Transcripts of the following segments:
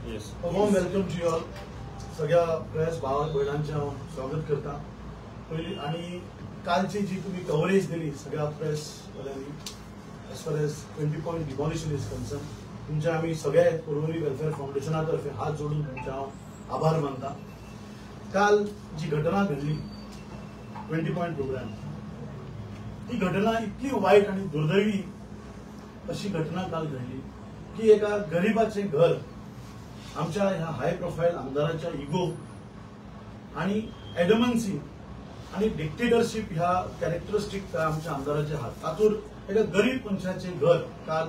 Yes. A warm welcome to you all. सगळ्या press भावाक भयणांचे हांव स्वागत करता. पयली आनी कालची जी तुम्ही कव्हरेज दिली सगळ्या प्रेस वाल्यांनी as far as 20 point demolition is concern, तुमचे आम्ही सगळे पुरवणी वेलफेअर फाउंडेशनातर्फे हात जोडून तुमचे हांव आभार मानता. काल जी घटना घडली 20 पॉइंट प्रोग्राम, ती घटना इतकी वाईट आणि दुर्दैवी अशी घटना काल घडली की एका गरीबाचे घर आमच्या ह्या हाय प्रोफाईल आमदाराच्या इगो आणि एडमन्सी आणि डिक्टेटरशिप ह्या कॅरेक्टरिस्टिक आमच्या आमदाराचे हात तातूर एका गरीब मनशाचे घर काल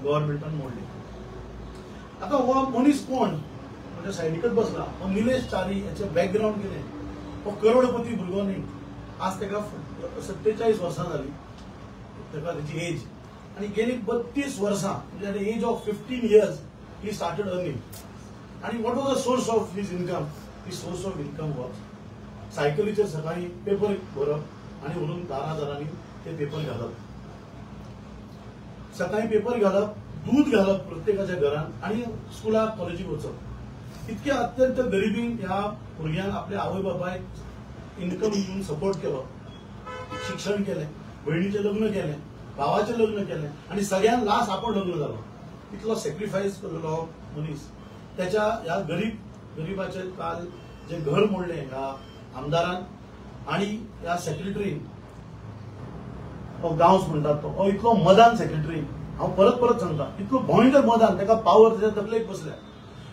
गव्हर्नमेंटान मोडले. आता हो मनीस कोण म्हणजे सायडीकच बसला, हो निलेश चारी याचे बॅकग्राऊंड कितें, हो करोडपती भुरगो न्ही, आज ताका 47 वर्सां जाली ताका तेची एज, आणि गेली 32 वर्सां म्हणजे at the age of 15 years he started earning. And what was the source of his income? His source of income was सायकलीचेर सकाळी पेपर भरप आणि वरून दारांनी ते पेपर घालप, सकाळी पेपर घालप, दूध घालप प्रत्येकाच्या घरात आणि स्कुलाक कॉलेजीक वचप. इतके अत्यंत गरिबीन ह्या भुरग्यांक आपल्या आवय बापायक इन्कम दिवन सपोर्ट केलो, शिक्षण केलें, बहिणीचें लग्न केलें, भावाचें लग्न केलें आणि सगळ्यांत लास्ट आपण लग्न जालो. इतलो सॅक्रिफायस केलेलो मनीस त्याच्या ह्या गरीबाचे काल जे घर मोडले ह्या आमदारान आणि ह्या सेक्रेटरीन, गांवस म्हणटात तो इतलो मदान सेक्रेटरी, हांव परत परत सांगता इतलो भयंकर मदान, ताका पावर त्याच्या तकलेक बसल्या.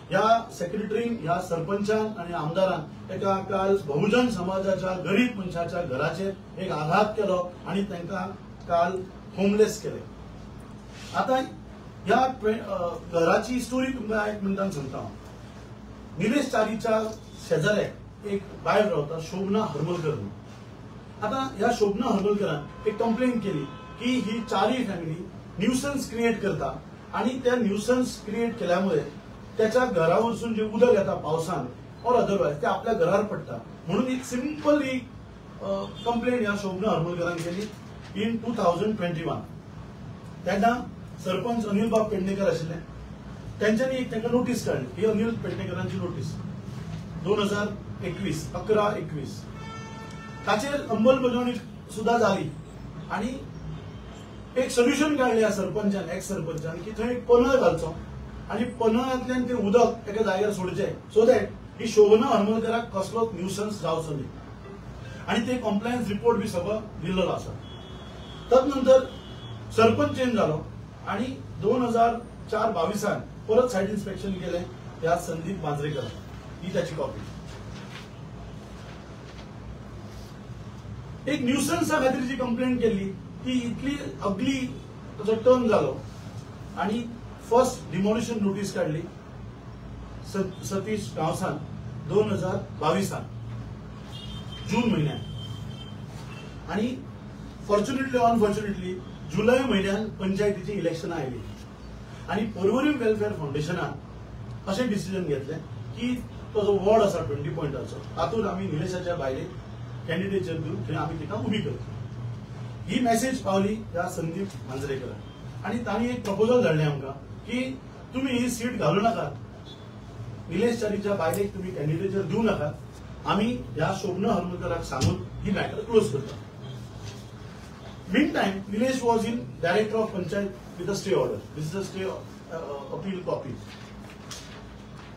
ह्या सेक्रेटरीन, ह्या सरपंचान आणि आमदारान एका काल बहुजन समाजाच्या गरीब मनशाच्या घराचेर एक आघात केलो आणि तांकां काल होमलेस केले. आता ह्या घराची स्टोरी तुमकां 1 मिनटान सांगता. निलेश चारीच्या शेजाऱ्याक एक बायल रावता, शोभना हरमलकर. आता ह्या शोभना हरमलकरान एक कंप्लेंट केली की ही चारी फॅमिली न्यूसन्स क्रिएट करता आणि त्या न्यूसन्स क्रिएट केल्यामुळे त्याच्या घरावरसून जे उदक येता पावसान और अदरवायज ते आपल्या घरार पडटा. म्हणून एक सिंपल ही कंप्लेंट ह्या शोभना हरमलकरान केली इन 2021. तेन्ना सरपंच अनिल बाब पेडणेकर आशिल्ले, त्यांच्यानी एक तांकां नोटीस काडली. ही अनिल पेडणेकरांची नोटीस 2021 11-21 ताचेर अंमलबजावणी सुद्धा झाली आणि एक सोल्युशन काढले ह्या सरपंचान, एक्स सरपंचान, की थंय एक पन्हळ घालचो आणि पन्हळांतल्यान ते उदक एका जाग्यार सोडचें सो दॅट ही शोभना हरमलकराक कसलोच न्यूसन्स जावचो न्ही. आणि ते कॉम्प्लायन्स रिपोर्ट बी सगळो दिल्लो आसा. तदनंतर सरपंच चेंज जालो आणि 2004-22 परत सायट इन्स्पेक्शन केले त्या संदीप मांजरेकर, ही त्याची कॉपी. एक न्यूसन्सा खातीर जी कंप्लेंट केली ती इतली अगली ताचो टर्न जालो आणि फर्स्ट डिमॉलिशन नोटीस काढली सतीश गांवसान 2022 जून महिन्यात. आणि फॉर्च्युनेटली अनफॉर्च्युनेटली जुलै महिन्यात पंचायतीची इलेक्शनां आयली आणि परवरी वेलफेअर फाउंडेशनान अशें डिसिजन घेतलें की तो जो वॉर्ड आसा 20 पॉइंटाचो तातूंत आमी निलेशाच्या बायलेक कॅन्डिडेचर दिवन थंय आमी तिका उबी करता. ही मेसेज पावली ह्या संदीप मांजरेकराक आणि तांणी एक प्रपोजल धाडलें आमकां की तुमी ही सीट घालूं नाकात, निलेश चारीच्या बायलेक तुमी कॅन्डिडेचर दिवं नाकात, आमी ह्या शोभना हरमलकराक सांगून ही मॅटर क्लोज करता. Meantime, Nilesh was in director of Panchayat with a stay order. This is a stay appeal copy.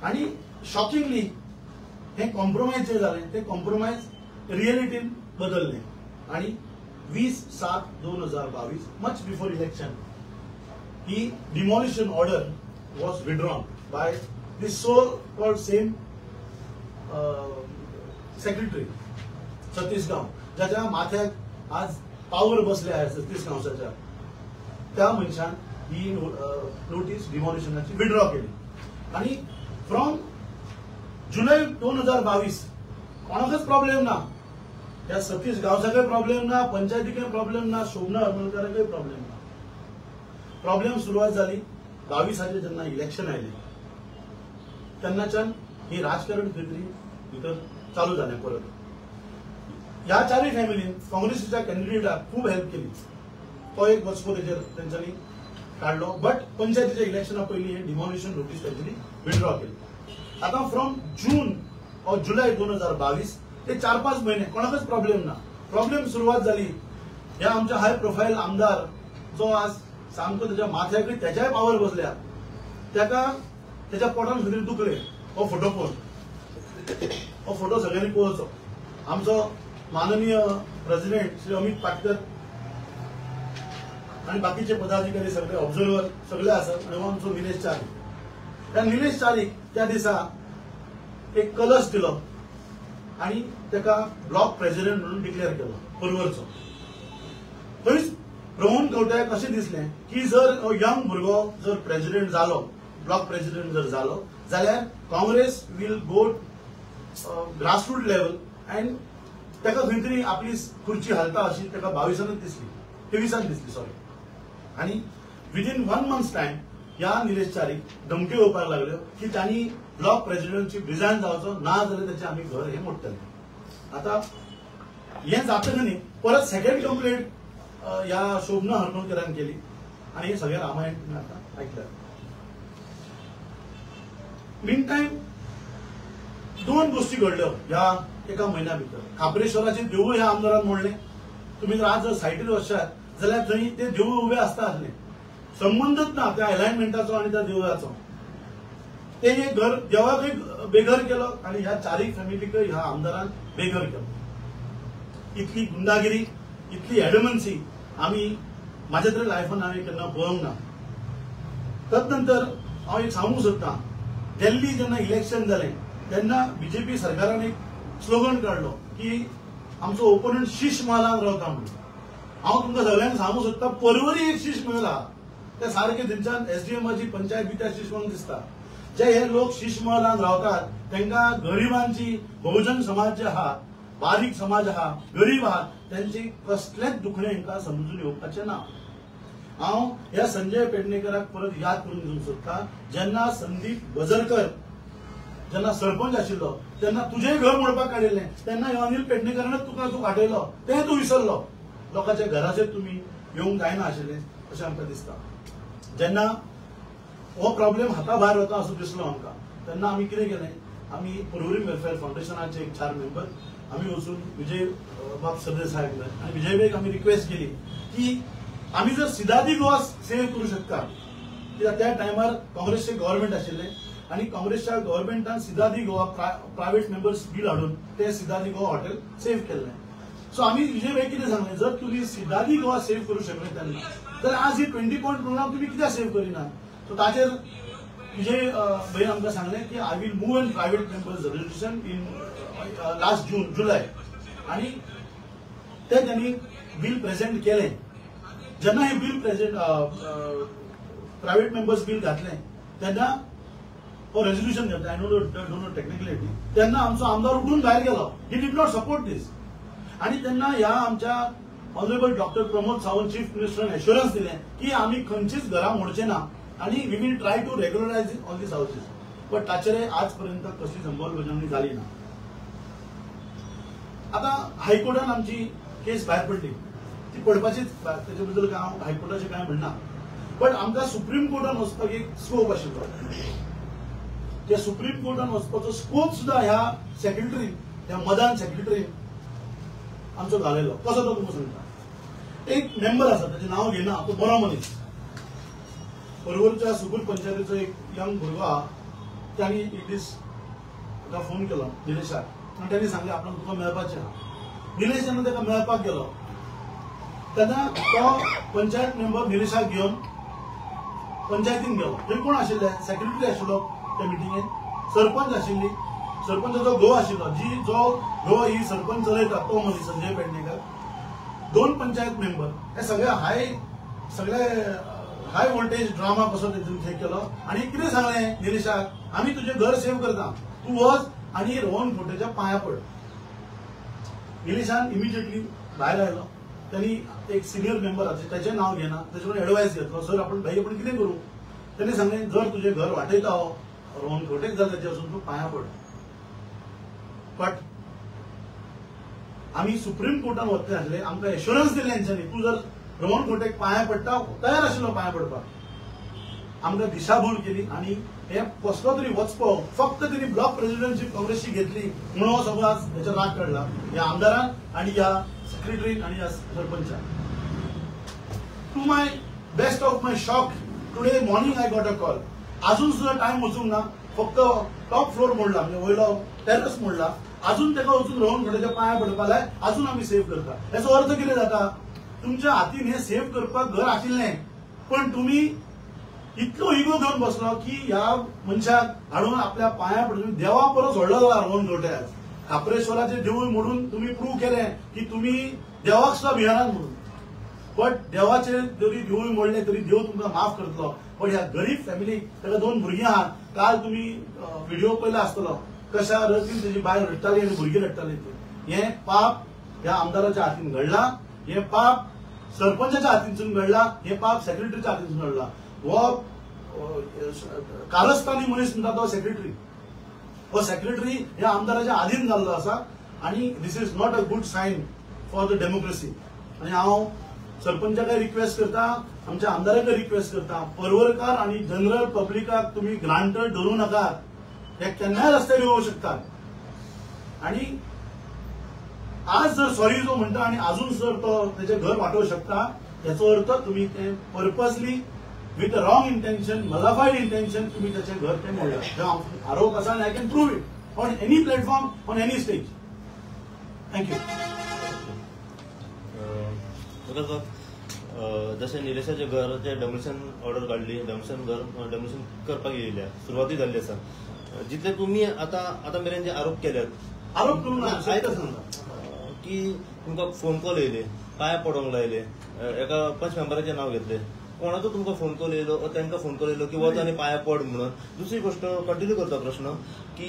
आणि शॉकिंगली हे कॉम्प्रोमाइज जे झाले ते कॉम्प्रोमाइज रिअलिटीन बदलले आणि 20/7/2022 much before election he demolition order was withdrawn by this so called same secretary Satish गांव, ज्याच्या माथ्याक आज पावर बसले आहे 36 गांवसाच्या, त्या मनशान ही नोटीस डिमॉलिशनाची विड्रॉ केली. आणि फ्रॉम जुलै 2022 कोणाकच प्रॉब्लेम ना, त्या सतीश गांवसाकाय प्रॉब्लेम ना, पंचायतीकाय प्रॉब्लेम ना, शोभना हरमलकराकाय प्रॉब्लेम ना. प्रॉब्लेम सुरुवात झाली 22 जेन्ना इलेक्शन आयले तेन्नाच्यान ही राजकारण भितर चालू झालें परत. ह्या चारय फॅमिलीन काँग्रेसीच्या कॅन्डिडेटाक खूब हेल्प केली. तो एक वचपो तेचेर तेंच्यांनी काढलो, बट पंचायतीच्या इलेक्शना पयलीं हे डिमॉलिशन नोटीस त्यांनी विथड्रॉ केली. आता फ्रॉम जून और जुलै 2022 ते 4-5 महिने कोणाकच प्रॉब्लेम ना. प्रॉब्लेम सुरुवात झाली ह्या आमच्या हाय प्रोफाईल आमदार जो आज सामको त्याच्या माथ्याकडे त्याच्याय पावर बसल्या, त्याका त्याच्या पोटान खंय दुखले. हो फोटो पळोवन, हो फोटो सगळ्यांनी पळोवचो. आमचो माननीय प्रेसिडेंट श्री अमित पाटकर आणि बाकीचे पदाधिकारी सगळे ऑब्झर्वर सगळे असत. आणि आमचो निलेश चारीक, त्या निलेश चारीक त्या दिसा एक कलश दिलो आणि त्याका ब्लॉक प्रेसिडेंट म्हणून डिक्लेअर केलो परवरचो. थंयच प्रमोद कवट्याक अशें दिसलें की जर यंग भुरगो जर प्रेसिडेंट जालो, ब्लॉक प्रेसिडेंट जर जालो जाल्यार Congress will go grassroot level and ताका खंय तरी आपली खुर्ची हालता अशी ताका 22 दिसली, 23 दिसली सॉरी. आणि विदिन 1 मंथ्स टाइम ह्या निलेश चारीक धमक्यो येवपाक लागल्यो की त्यांनी ब्लॉक प्रेसिडेंटची रिजायन जावचो ना जाल्यार त्याचे आम्ही घर हे मोडटले. आता हे जातकनी परत सेकंड कंप्लेंट ह्या शोभना हरमळकरान केली आणि हे सगळे रामायण तुम्ही आता ऐकलं. मीन टाइम 2 गोष्टी घडल्यो ह्या एका महिन्या भितर. खापरेश्वराचे देवूळ ह्या आमदारान मोडले. तुम्ही आज जर सायटीर वचशात जाल्यार थंय ते देवूळ उबे आसता आसले, संबंधच ना त्या अलायनमेंटाचो आणि त्या देवळाचो. ते घर देवाकय बेघर केलो आणि ह्या चारीक फॅमिलीकय ह्या आमदारान बेघर केलो. इतली गुंडागिरी, इतली एडमन्सी आम्ही माझ्या तरी लायफान हांवें केन्ना पळोवंक ना. तदनंतर हांव एक सांगूंक सोदतां, दिल्ली जेन्ना इलेक्शन जालें तेन्ना बीजेपी सरकारान एक स्लोगन काढलो की आमचो ओपोनंट शीश महालान रावता म्हणून. हांव तुमकां सगळ्यांक सांगूंक सोदतां, परवरी एक शीश महल आहा ते सारखे थंयच्यान एसडीएमाची पंचायत बित्या शीश म्हणून दिसता. जे हे लोक शीश महलान रावतात तांकां गरिबांची, बहुजन समाज जे आहा, बारीक समाज आहा, गरीब आहा, त्यांची कसलेच दुखणे हांकां समजून येवपाचें ना. हांव ह्या संजय पेडणेकराक परत याद करून दिवंक सोदतां, जेन्ना संदीप बजरकर जेन्ना सरपंच आशिल्लो तेन्ना तुजेंय घर मोडपाक काडिल्लें, तेन्ना अनिल पेडणेकरानच तुका तूं फाटयलो, तें तूं विसरलो. लोकांच्या घराचेर तुमी येवंक जायना आशिल्लें अशें आमकां दिसता. जेन्ना हो प्रॉब्लेम हाता भायर वता असो दिसलो आमकां तेन्ना आमी कितें केलें, आमी परवरी वेलफेअर फाउंडेशनाचे एक 4 मेंबर आमी वचून विजय बाब सरदेसाय कडेन आनी विजय भाईक आमी रिक्वेस्ट केली की आमी जर सिदादी गोवा सेव्ह करूं शकता. कित्याक त्या टायमार काँग्रेसचे गव्हर्नमेंट आशिल्लें आणि काँग्रेसच्या गव्हर्नमेंटान Cidade Goa private members bill हाडून ते सिदादी गोवा हॉटेल सेव्ह केल्लें. सो आमी विजय भाई कितें सांगलें, जर तुम्ही सिदादी गोवा सेव्ह करूं शकले तेन्ना जाल्यार आज ही 20 पॉयंट प्रोग्राम तुम्ही कित्याक सेव्ह करिना. सो ताचेर विजय भाईन आमकां सांगलें की I will move in private members resolution in last July आणि ते त्यांनी बिल प्रेझेंट केलें. जेन्ना हे bill present private members bill घातलें तेन्ना हो रेजोल्युशन घातलें, आय डोंट नो टेक्निकलिटी, तेन्ना आमचो आमदार उठून भायर गेलो. He did not support this. आणि तेन्ना ह्या आमच्या honourable doctor Pramod Sawant chief मिनिस्टरान एश्युरन्स दिलें की आमी खंयचीच घरां मोडचे ना आणि we will try to regularise all these houses. But ताचेर आजपर्यंत कसलीच अंमलबजावणी जाली ना. आता हायकोर्टान आमची केस भायर पडली, ती पडपाचीच, त्याचे बद्दल हांव हायकोर्टाचें कांय म्हणना. बट आमकां सुप्रीम कोर्टान वचपाक एक स्कोप आशिल्लो. त्या सुप्रीम कोर्टान वचपाचो स्कोप सुद्धा ह्या सेक्रेटरी, ह्या मदान सेक्रेटरी आमचो घालेलो. कसो तो तुमकां सांगता. एक मेंबर आसा, त्याचें नांव घेना, तो बरो मनीस, परवरच्या सुगूर पंचायतीचो एक यंग भुरगो आहा. त्यांनी एक दीस ताका फोन केलो निलेशाक आनी त्यांनी सांगलें आपणाक तुका मेळपाचें आहा. निलेश जेन्ना ताका मेळपाक गेलो तेन्ना तो पंचायत मेंबर निलेशाक घेवन पंचायतीन गेलो. थंय कोण आशिल्ले, सेक्रेटरी आशिल्लो त्या मिटिंगेन, सरपंच आशिल्ली, सरपंचाचो घोव आशिल्लो, जो घोव ही सरपंच चलयता तो मनीस संजय पेडणेकर, 2 पंचायत मेंबर, हे सगळे हाय व्होल्टेज ड्रामा कसो थंय केलो. आणि कितें सांगलें निलेशाक, आमी तुजें घर सेव्ह करता, तूं वच आनी रोहन फोटेच्या पांया पड. निलेशान इमिजिएटली भायर आयलो. त्यांनी एक सिनियर मेंबर आसा त्याचें नांव घेना, ताचे कडेन एडवायस घेतलो, सर आपण कितें करूं. त्यांनी सांगलें जर तुजें घर वाटयता हो रोहन फोटेक जाल्यार ताचे वचून तूं पांया पड. बट आमी सुप्रीम कोर्टान वतले आसले, आमकां एश्युरन्स दिलें हेंच्यांनी, तूं जर रोहन फोटेक पांया पडटा, तयार आशिल्लो पांया पडपाक. आमकां दिशाभूल केली आणि हे कसलो तरी वचपो फक्त त्यांनी ब्लॉक प्रेसिडेंटची काँग्रेसची घेतली म्हणून हो सगळो आज त्याचा राग काढला या आमदारान आणि या सेक्रेटरीन आणि या सरपंचान. To my best of my shock today morning I got a call. अजून सुद्धा टाइम वचूंक ना, फक्त टॉप फ्लोर मोडला म्हणजे वयलो टेरस मोडला, अजून त्याला वचून राहून घोड्याच्या पांया पडपाक लाय, अजून आम्ही सेव्ह करता. याचो अर्थ कितें जाता, तुमच्या हातीन हे सेव्ह करपाक घर आशिल्लें पण तुम्ही इतलो इगो घेवन बसलो की ह्या मनशाक हाडून आपल्या पांया पडून देवा परस व्हडलो जाला रोहन जोट्यार. खापरेश्वराचे देवूळ मोडून तुम्ही प्रूव्ह केलें की तुम्ही देवाक सुद्धा भियानात म्हणून. बट देवाचे जरी देवूळ मोडले तरी देव तुमकां माफ करतलो. पण ह्या गरीब फॅमिलीक ताका 2 भुरगीं आहात. काल तुम्ही व्हिडिओ पयला आसतलो कशा रतीन तेजी बायल रडटाली आनी भुरगीं रडटाली. हे पाप ह्या आमदाराच्या हातीन घडला, हे पाप सरपंचाच्या हातींसून घडला, हे पाप सेक्रेटरीच्या हातींसून घडला. वो कारस्थानी मनीस म्हणटा तो सेक्रेटरी, हो सेक्रेटरी ह्या आमदाराच्या अधीन जाल्लो आसा आणि this is not a good sign for the democracy. आणि हांव सरपंचाकाय रिक्वेस्ट करता, आमच्या आमदाराकाय रिक्वेस्ट करता, परवरकार आणि जनरल पब्लिकाक तुम्ही ग्रांटेड धरू नका. हे केन्नाय रस्त्यार येवंक शकतात. आणि आज जर सॉरी जो म्हणटा आणि अजून जर तो त्याचे घर वाटोवंक शकता, याचो अर्थ तुम्ही ते purposely with a wrong intention, mala fide intention तुम्ही त्याचे घर ते मोडलं. आरोप असा I can prove it on any platform, on any stage. Thank you. जशें निलेशाचे घर जे डेमोलिशन ऑर्डर काढली, डेमोलिशन करपाक येयल्या, सुरवाती जाल्ली आसा. जितले तुम्ही आता मेरेन जे आरोप केल्यात, आरोप करून की तुमकां फोन कॉल येयले, पांया पडोवंक लायले, एका 5 मेंबराचें नाव घेतले, कोणाचो तुमकां फोन कॉल येयलो, तांकां फोन कॉल येयलो की वच आनी पांया पड म्हणून. दुसरी गोष्ट कंटिन्यू करता प्रश्न की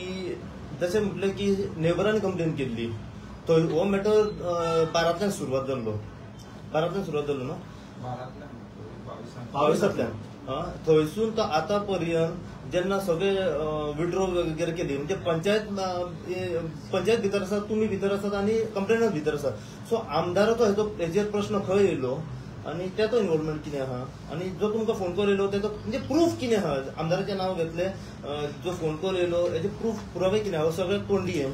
जशें म्हटलें की नेबरांनी कंप्लेन केल्ली, थंय हो मॅटर बारांतल्यान सुरवात जाल्लो न्हू, 22तल्यान. थंयसून तो आतां पर्यंत जेन्ना सगळे विड्रॉ वगैरे केली म्हणजे पंचायत भितर आसात, तुमी भितर आसात आणि कंप्लेनंट भितर आसात. सो आमदाराचो हेजेर प्रश्न खंय येयलो आणि त्याचो इन्वॉल्वमेंट कितें आहा आणि जो तुमकां फोन कॉल येयलो त्याचो म्हणजे प्रूफ कितें आहा. आमदाराचें नाव घेतलें, जो फोन कॉल येयलो हेजे पुरावे कितें आहा, सगळ्यात तोंडी हे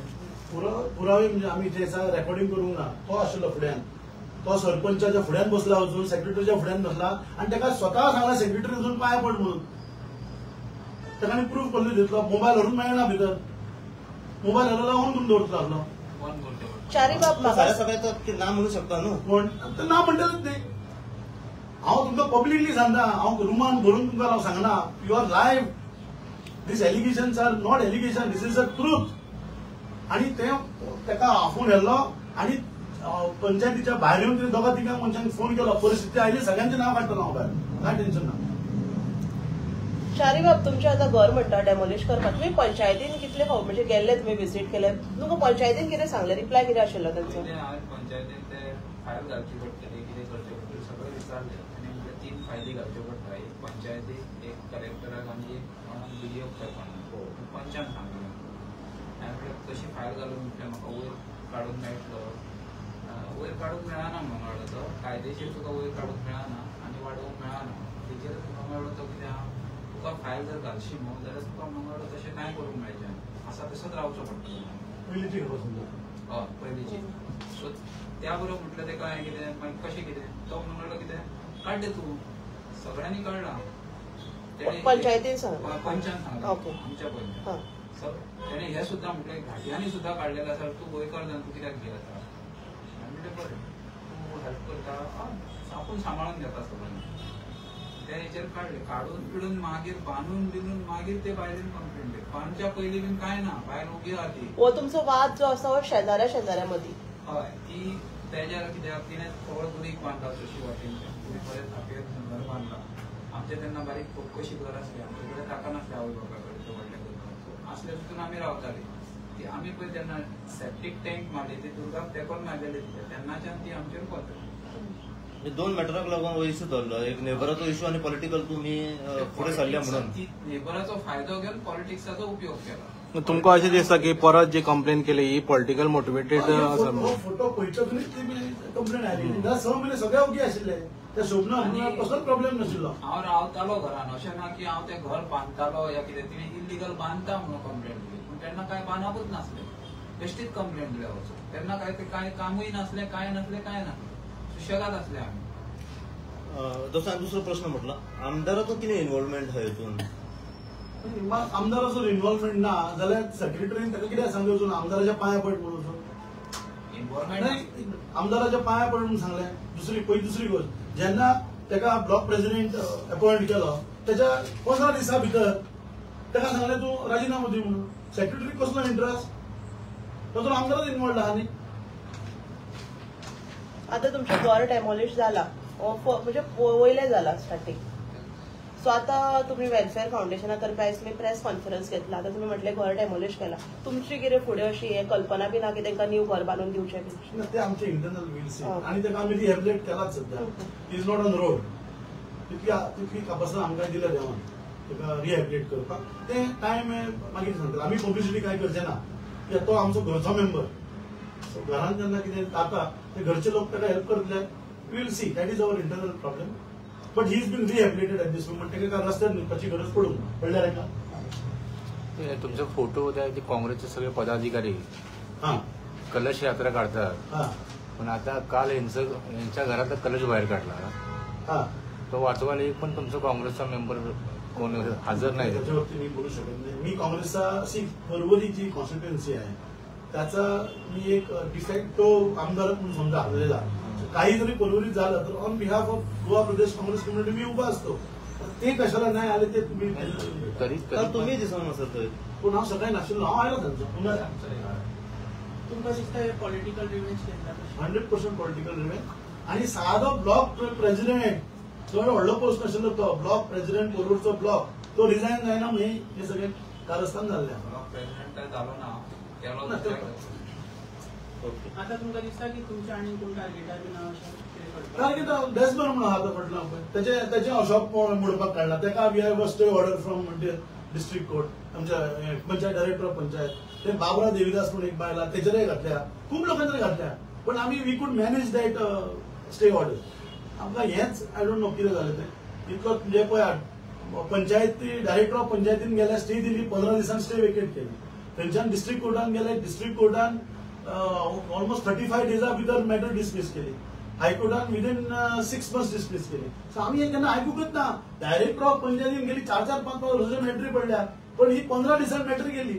पुरावे म्हणजे आम्ही जे रेकॉर्डिंग करूंक ना तो आशिल्लो फुड्यान, तो सरपंचाच्या फुड्यान बसला वचून, सेक्रेटरीच्या फुड्यान बसला आणि ताका स्वता सांगला सेक्रेटरी वचून पांया पड म्हणून. ताका प्रूफ करून दितलो. मोबायल व्हरून मेळना भितर, मोबायल हरवला लावून तुम्ही दवरतलो आसलो. सगळ्याचं ना म्हणू शकता न्हू, पण ना म्हणटलेच नाही. हांव तुमकां पब्लिकली सांगता, हांव रुमान भरून तुमकां हांव सांगना. You are live. These allegations are not allegation, this is a truth. आणि ताका आफून व्हेल्लो आणि पंचायतीच्या भायर येऊन तरी 2-3 मनशांनी फोन केलो. परिस्थिती आयली, सगळ्यांचे नाव काडटलो हांव भायर, काय टेन्शन ना. शारी बाब, तुमचे आता घर म्हणटा डेमोलिश करपाक, तुम्ही पंचायतीन कितले म्हणजे गेल्ले, तुम्ही विजीट केले, तुमकां पंचायतीन कितें सांगले, रिप्लाय कितें आशिल्लो त्यांचो? पंचायतीन ते फायल घालची पडटली, कितें करचें पडटलें सगळें विचारलें आनी 3 फायली घालच्यो पडटा. एक पंचायतीक, एक कलेक्टराक आनी एक व्हिडिओ करपाक पंचान सांगलें. हांवें तशी फायल घालून म्हटलें म्हाका वयर काडून मेळटलो. वयर काडूंक मेळना मंगळो तो, कायदेशीर तुका वयर काडूंक मेळना आनी वाडोवंक मेळना. तेजेर मंगळो तो कितें आहा, तुका फायल जर घालशी न्हू जाल्यार तुका मंगळो तशें कांय करूंक मेळचें, आसा तसोच रावचो पडटलो. पयलींची हय पयलींची. सो त्या बरोबर म्हटलें तेका हें कितें मागीर कशें कितें, तो म्हणलो कितें काडले तूं, सगळ्यांनी काडलां. पंचायतीन सांगलें, पंचान सांगलें, आमच्या पंचायत. सो तेणें हें सुद्दां म्हटलें घाट्यांनी सुद्दां काडलेलें आसा, तूं गोंयकार जावन तूं कित्याक घेता. बरें तूं हेल्प करता, आपूण सांबाळून घेता सगळें. त्या हेचेर काडले, काडून पिडून मागीर बांदून बिनून मागीर ते बायलेन कंप्लेन केली. बांदच्या पयलीं बीन कांय ना, बायल उबी आहा ती. हो तुमचो वाद जो आसा हो शेजाऱ्या मदीं. हय, ती तेज्यार कित्याक तिणें सगळो गुरीक बांदला तशी वाटेनच्यान, तिणें बरें थापयेन घर बांदला. आमचें तेन्ना बारीक कशी घर आसली, आमचे कडेन ताका नासलें आवय बापा कडेन व्हडलें घर. आसले तितून आमी रावतालीं. ती आमी पळय तेन्ना सेप्टीक टँक मारली, ती दुर्गाक तेंकोन मारलेली तेन्नाच्यान ती आमचेर पावतली. 2 मॅटराक लागून इश्यू जाल्लो, एक नेबराचो इश्यू आणि पॉलिटिकल तुम्ही फुडें सरल्या म्हणून. नेबराचो फायदो घेवन पॉलिटिक्साचो उपयोग केला. तुमकां अशें दिसता की परत जी कंप्लेन केली ही पॉलिटिकल मोटिवेटेड आसा? फोटो पळयतकच कंप्लेन आयली. 6 म्हयने सगळे ओगी आशिल्ले. त्या स्वप्न आणि- कसलोच प्रॉब्लेम नाशिल्लो. हांव रावतालो घरान, अशें ना की हांव तें घर बांदतालो या कितें, तिणे इल्लीगल बांदता म्हणून कंप्लेंट दिली, पूण तेन्ना काय बांदपूच नासलें, बेश्टीच कंप्लेंट दिल्या वचून. तेन्ना काय कामूय नासलें, काय नासलें, सुशेगाद आसले आमी. जसं दुसरो प्रश्न म्हटला, आमदाराचो कितें इन्व्हॉल्वमेंट आहा हितून? आमदाराचो इन्व्हॉल्वमेंट ना जाल्यार सेक्रेटरीन ताका कित्याक सांगून आमदाराच्या पांया पड म्हणून इन्व्हॉल्वमेंट आमदाराच्या पांया पड म्हणून सांगलें. दुसरी गोष्ट, जेन्ना ताका ब्लॉक प्रेसिडेंट अपॉइंट केलो त्याच्या 15 दिसा भितर ताका सांगलें तूं राजिनामो दी म्हणून. सेक्रेटरी कसलो इंटरेस्ट, तो आमदारच इन्वॉल्व आहा न्ही. आता तुमचं घर डेमॉलिश जाला, म्हणजे वयले जाला स्टार्टिंग. सो आता तुम्ही वेलफेअर फाउंडेशनातर्फे आयज तुम्ही प्रेस कॉन्फरन्स घेतला. आता तुम्ही म्हटले घर डेमॉलिश केला, तुमची कितें फुडें अशी हे कल्पना बी ना की तांकां न्यू घर बांदून दिवचें बी? ते आमचे इंटरनल विल्स आणि ताका आमी रिहॅबिलिट केलाच सध्या. Is not on road. तितली कॅपॅसिटी आमकां दिल्या देवान ताका रिहॅबिलिट करपाक. ते टायम मागीर सांगता. आमी पब्लिसिटी काय करचे ना की तो आमचो घरचो मेंबर. सो घरान जेन्ना कितें जाता ते घरचे लोक ताका हेल्प करतले. We'll see, that is our internal problem. But he is been rehabilitated at this moment. ताका रस्त्यार न्हिदपाची गरज पडूंक ना. कळ्ळें ताका? तुमचे फोटो होते ते काँग्रेसचे सगळे पदाधिकारी हां कलश यात्रा काढतात, हां पण आता काल यांच्या घरातला कलश बाहेर काढला. हां तो वाचवायला एक पण तुमचा काँग्रेसचा मेंबर कोण हजर नाही. त्याच्यावरती मी बोलू शकत नाही. मी काँग्रेसचा परवरी जी कॉन्स्टिट्युएन्सी आहे त्याचा मी एक डिफेक्टो आमदार म्हणून समजा हरलेला. काही जरी परवरीत झालं तर on behalf of Goa Pradesh Congress community मी उभा असतो. ते कशाला नाही आले ते तुम्ही तरी तुम्ही दिसना सर थंय. पण हांव सकाळी नाशिल्लो. हांव आयलो तांचो पुन्हा. तुमकां दिसता हे पॉलिटिकल रिवेंज घेतला? 100% पॉलिटिकल रिवेंज. आणि साधो ब्लॉक प्रेसिडेंट, चड व्हडलो पोस्ट नाशिल्लो तो ब्लॉक प्रेसिडेंट पोरूरचो ब्लॉक, तो रिजायन जायना म्हणून हे सगळें कारस्थान जाल्लें. प्रेसिडेंट काय झालो ना, केलो ना, आता तुमकां दिसता की तुमच्या आणि कोण टार्गेटार बी ना अशें कितें करपाक? टार्गेट डेस्बर म्हणून आहा तो फाटलो पळय, तेचे शॉप मोडपाक काडला. ताका we have a stay order from district court. आमच्या पंचायत डायरेक्टर ऑफ पंचायत ते बाबरा देविदास म्हणून एक बायला तेचेरय घातल्या, खूब लोकांचेर घातल्या. पण आमी we could manage that stay order. आमकां हेच आय डोंट नो कितें जालें तें. इतलो म्हणजे पळय पंचायती डायरेक्टर ऑफ पंचायतीन गेल्या स्टे दिली, 15 दिसांनी स्टे वेकेट केली. थंयच्यान डिस्ट्रिक्ट कोर्टान गेले, डिस्ट्रिक्ट कोर्टान ऑलमोस्ट 35 डेजा भितर मॅटर डिसमिस केली. हायकोर्टान विदिन 6 months डिसमिस केली. सो आमी हे केन्ना आयकूंकच ना. डायरेक्टर ऑफ पंचायतीन गेली 4-5 वर्सांच्या मॅटरी पडल्या, पण ही 15 दिसांनी मॅटर गेली.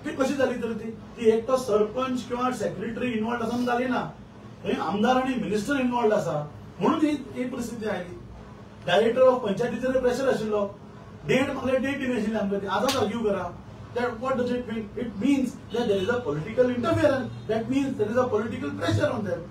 ती कशी झाली तर ती एक तो सरपंच किंवा सेक्रेटरी इन्वॉल्ड आसून जाली ना, थंय आमदार आणि मिनिस्टर इन्वॉल्ड आसा म्हणून ही परिस्थिती आयली. डायरेक्टर ऑफ पंचायतीचेर प्रेशर आशिल्लो. डेट मागले, डेट दिनाशिल्ली आमकां ती. आतांच आर्ग्यू करा. That what does it mean? It means that there is a political interference. That means there is a political pressure on them.